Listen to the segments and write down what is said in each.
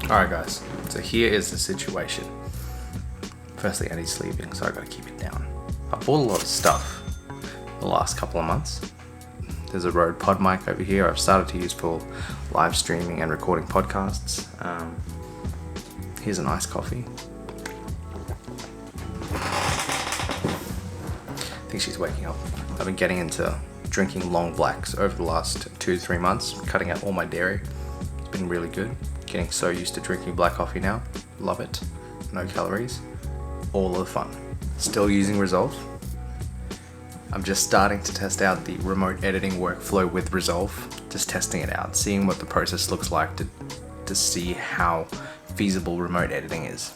Alright guys, so here is the situation. Firstly, Eddie's sleeping, so I gotta keep it down. I bought a lot of stuff the last couple of months. There's a Rode pod mic over here I've started to use for live streaming and recording podcasts. Here's an iced coffee. I think she's waking up. I've been getting into drinking long blacks over the last 2 to 3 months, cutting out all my dairy. It's been really good. Getting so used to drinking black coffee now. Love it. No calories. All of the fun. Still using Resolve. I'm just starting to test out the remote editing workflow with Resolve. Just testing it out, seeing what the process looks like to see how feasible remote editing is.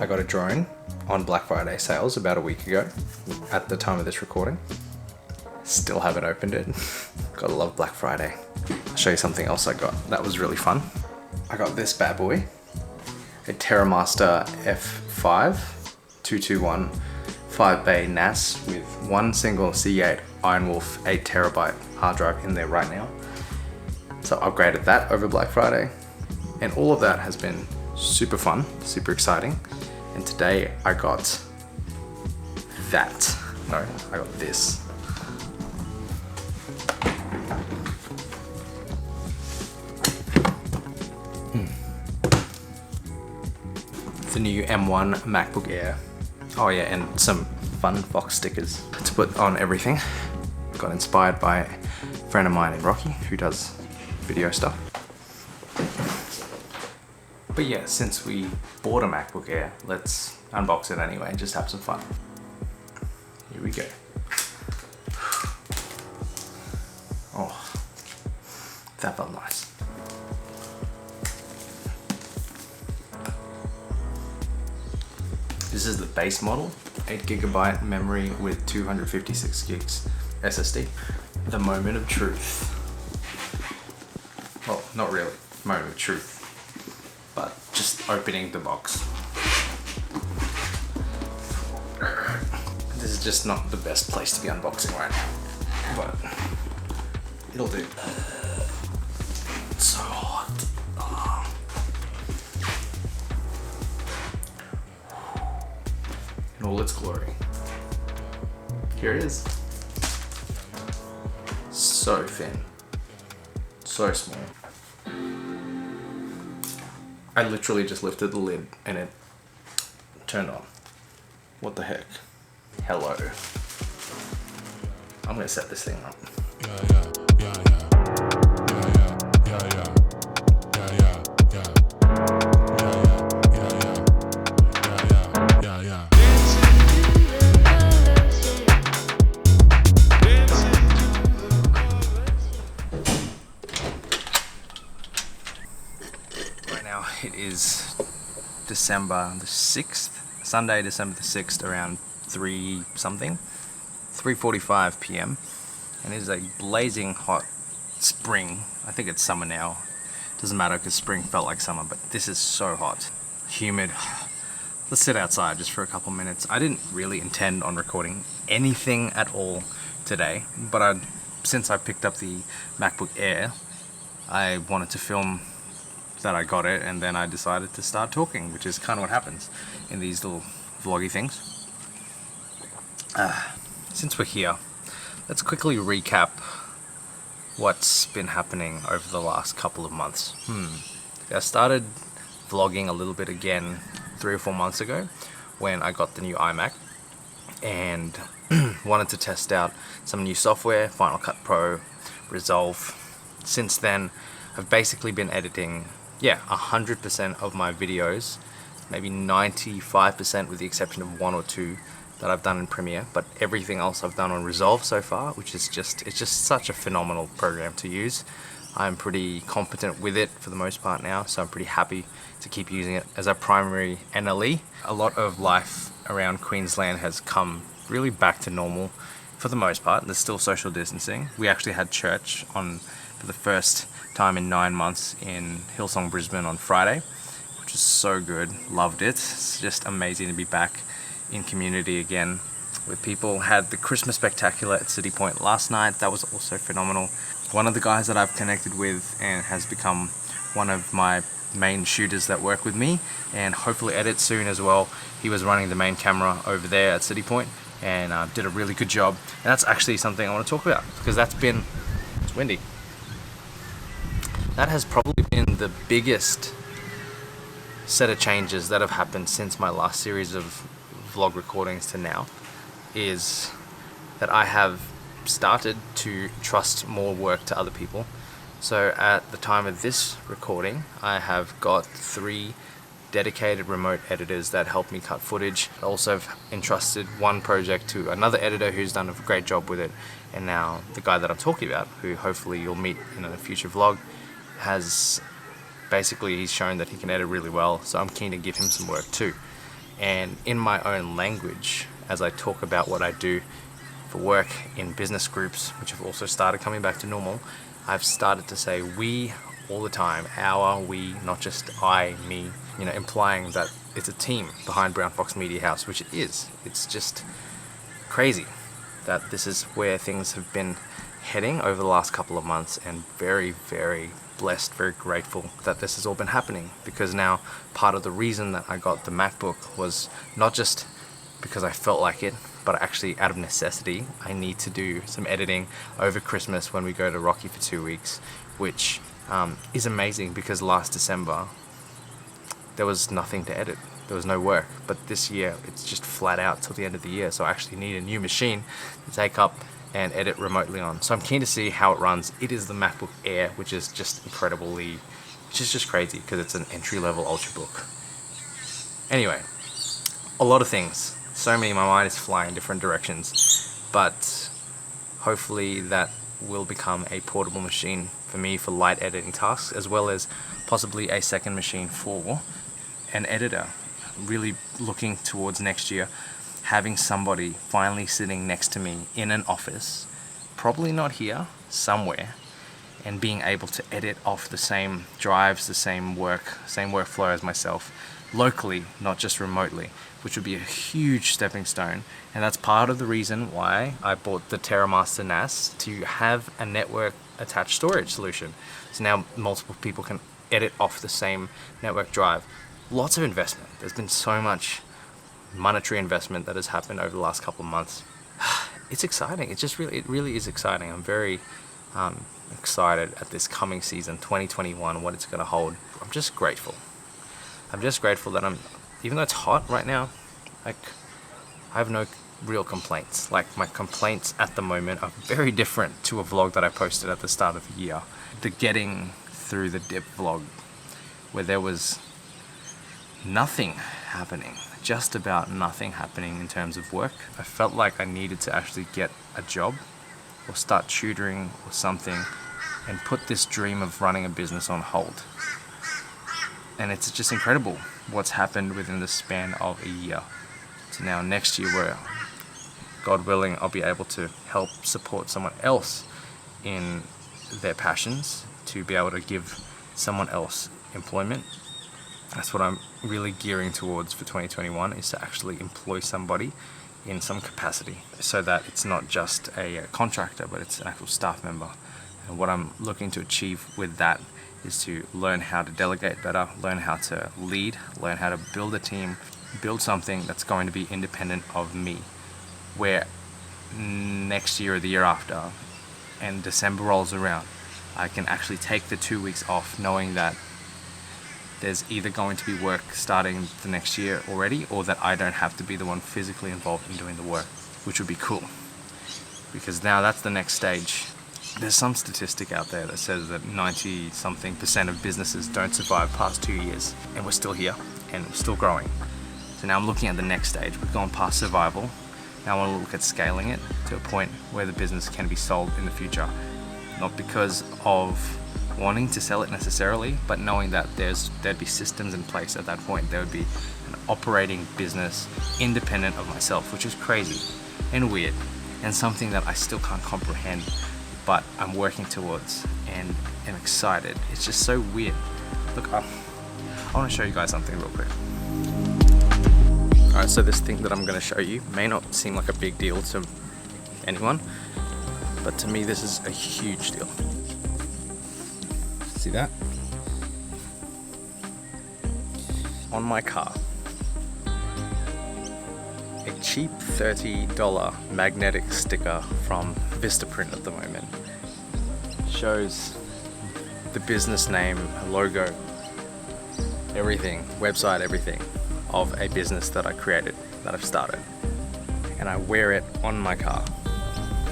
I got a drone on Black Friday sales about a week ago at the time of this recording. Still haven't opened it. Gotta love Black Friday. I'll show you something else I got. That was really fun. I got this bad boy, a Terramaster F5-221 5-bay NAS with one single Seagate Ironwolf 8TB hard drive in there right now. So I upgraded that over Black Friday, and all of that has been super fun, super exciting. And today I got that. No, I got this. The new M1 MacBook Air. Oh yeah, and some fun box stickers to put on everything. Got inspired by a friend of mine in Rocky who does video stuff. But yeah, since we bought a MacBook Air, let's unbox it anyway and just have some fun. Here we go. Oh, that felt nice. This is the base model, 8GB memory with 256 gigs SSD. The moment of truth. Well, not really moment of truth, but just opening the box. This is just not the best place to be unboxing right now, but it'll do. It's so hot. In all its glory. Here it is. So thin. So small. I literally just lifted the lid and it turned on. What the heck? Hello. I'm gonna set this thing up. It is December the 6th, Sunday, December the 6th, around 3:45 p.m. and it is a blazing hot spring. I think it's summer now. Doesn't matter because spring felt like summer, but this is so hot, humid. Let's sit outside just for a couple minutes. I didn't really intend on recording anything at all today, but since I picked up the MacBook Air, I wanted to film that I got it, and then I decided to start talking, which is kind of what happens in these little vloggy things. Since we're here, let's quickly recap what's been happening over the last couple of months. I started vlogging a little bit again 3 or 4 months ago when I got the new iMac and wanted to test out some new software, Final Cut Pro, Resolve. Since then, I've basically been editing 100% of my videos, maybe 95% with the exception of 1 or 2 that I've done in Premiere, but everything else I've done on Resolve so far, which is it's just such a phenomenal program to use. I'm pretty competent with it for the most part now, so I'm pretty happy to keep using it as a primary NLE. A lot of life around Queensland has come really back to normal for the most part. There's still social distancing. We actually had church for the first time in 9 months in Hillsong, Brisbane on Friday, which is so good. Loved it. It's just amazing to be back in community again with people. Had the Christmas Spectacular at City Point last night. That was also phenomenal. One of the guys that I've connected with and has become one of my main shooters that work with me and hopefully edit soon as well. He was running the main camera over there at City Point and did a really good job. And that's actually something I want to talk about because it's windy. That has probably been the biggest set of changes that have happened since my last series of vlog recordings to now, is that I have started to trust more work to other people. So at the time of this recording, I have got 3 dedicated remote editors that help me cut footage. I also have entrusted one project to another editor who's done a great job with it, and now the guy that I'm talking about, who hopefully you'll meet in a future vlog, he's shown that he can edit really well, so I'm keen to give him some work too. And in my own language, as I talk about what I do for work in business groups, which have also started coming back to normal, I've started to say we all the time, our, we, not just I, me, implying that it's a team behind Brown Fox Media House, which it is. It's just crazy that this is where things have been heading over the last couple of months, and very, very blessed, very grateful that this has all been happening, because now part of the reason that I got the MacBook was not just because I felt like it, but actually out of necessity. I need to do some editing over Christmas when we go to Rocky for 2 weeks, which is amazing because last December there was nothing to edit. There was no work, but this year it's just flat out till the end of the year, so I actually need a new machine to take up and edit remotely on. So I'm keen to see how it runs. It is the MacBook Air, which is just just crazy because it's an entry-level Ultrabook. Anyway, a lot of things. So many, my mind is flying in different directions, but hopefully that will become a portable machine for me for light editing tasks, as well as possibly a second machine for an editor. Really looking towards next year, having somebody finally sitting next to me in an office, probably not here, somewhere, and being able to edit off the same drives, the same workflow as myself, locally, not just remotely, which would be a huge stepping stone. And that's part of the reason why I bought the Terramaster NAS, to have a network attached storage solution. So now multiple people can edit off the same network drive. Lots of investment. There's been so much monetary investment that has happened over the last couple of months. It's exciting. It really is exciting. I'm very excited at this coming season, 2021, what it's going to hold. I'm just grateful that even though it's hot right now, I have no real complaints. Like, my complaints at the moment are very different to a vlog that I posted at the start of the year. The getting through the dip vlog, where there was nothing happening, just about nothing happening in terms of work. I felt like I needed to actually get a job or start tutoring or something and put this dream of running a business on hold. And it's just incredible what's happened within the span of a year to now next year, where, God willing, I'll be able to help support someone else in their passions, to be able to give someone else employment. That's what I'm really gearing towards for 2021, is to actually employ somebody in some capacity, so that it's not just a contractor, but it's an actual staff member. And what I'm looking to achieve with that is to learn how to delegate better, learn how to lead, learn how to build a team, build something that's going to be independent of me, where next year or the year after, and December rolls around, I can actually take the 2 weeks off knowing that there's either going to be work starting the next year already, or that I don't have to be the one physically involved in doing the work, which would be cool. Because now that's the next stage. There's some statistic out there that says that 90-something% of businesses don't survive past 2 years, and we're still here, and we're still growing. So now I'm looking at the next stage. We've gone past survival. Now I want to look at scaling it to a point where the business can be sold in the future. Not because of wanting to sell it necessarily, but knowing that there'd be systems in place at that point. There would be an operating business independent of myself, which is crazy and weird, and something that I still can't comprehend, but I'm working towards and am excited. It's just so weird. Look, I want to show you guys something real quick. Alright, so this thing that I'm going to show you may not seem like a big deal to anyone, but to me this is a huge deal. See that? On my car, a cheap $30 magnetic sticker from Vistaprint at the moment. Shows the business name, logo, everything, website, everything of a business that I created, that I've started. And I wear it on my car.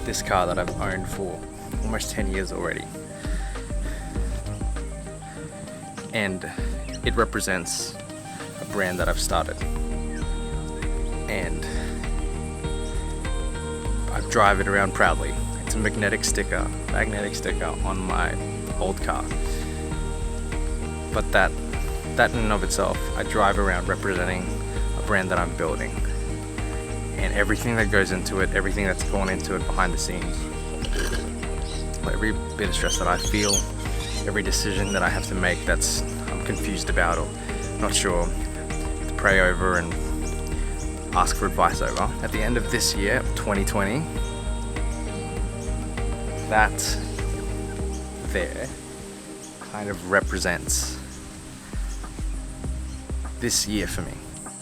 This car that I've owned for almost 10 years already. And it represents a brand that I've started. And I drive it around proudly. It's a magnetic sticker on my old car. But that in and of itself, I drive around representing a brand that I'm building. And everything that goes into it, everything that's gone into it behind the scenes. Every bit of stress that I feel, every decision that I have to make that's I'm confused about or not sure to pray over and ask for advice over. At the end of this year, 2020, that there kind of represents this year for me.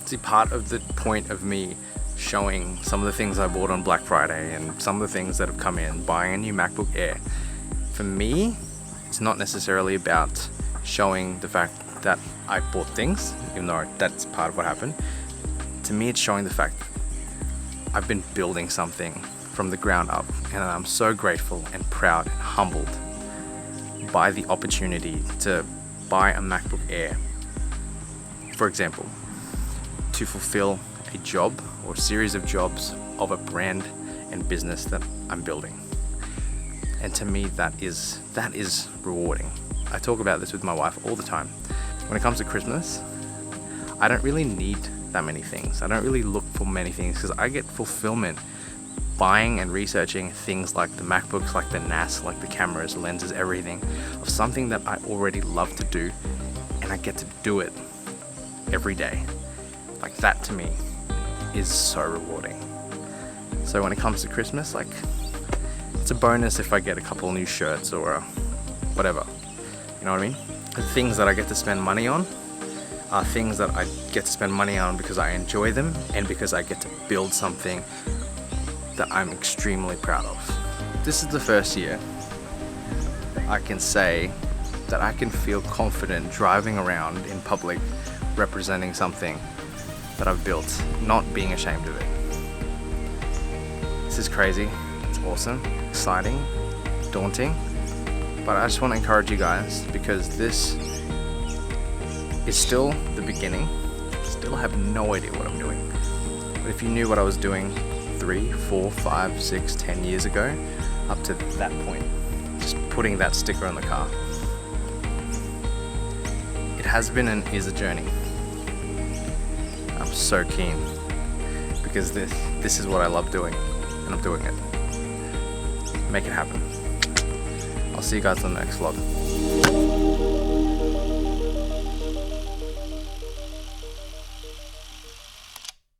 See, part of the point of me showing some of the things I bought on Black Friday and some of the things that have come in, buying a new MacBook Air, for me, it's not necessarily about showing the fact that I bought things, even though that's part of what happened. To me, it's showing the fact I've been building something from the ground up, and I'm so grateful and proud and humbled by the opportunity to buy a MacBook Air, for example, to fulfill a job or a series of jobs of a brand and business that I'm building. And to me, that is rewarding. I talk about this with my wife all the time. When it comes to Christmas, I don't really need that many things. I don't really look for many things because I get fulfillment buying and researching things like the MacBooks, like the NAS, like the cameras, lenses, everything, of something that I already love to do, and I get to do it every day. Like, that to me is so rewarding. So when it comes to Christmas, like, it's a bonus if I get a couple new shirts or whatever, you know what I mean? The things that I get to spend money on are things that I get to spend money on because I enjoy them and because I get to build something that I'm extremely proud of. This is the first year I can say that I can feel confident driving around in public representing something that I've built, not being ashamed of it. This is crazy, it's awesome, exciting, daunting, but I just want to encourage you guys because this is still the beginning. Still have no idea what I'm doing. But if you knew what I was doing 3, 4, 5, 6, 10 years ago, up to that point, just putting that sticker on the car, it has been and is a journey. I'm so keen because this is what I love doing, and I'm doing it. Make it happen. I'll see you guys on the next vlog.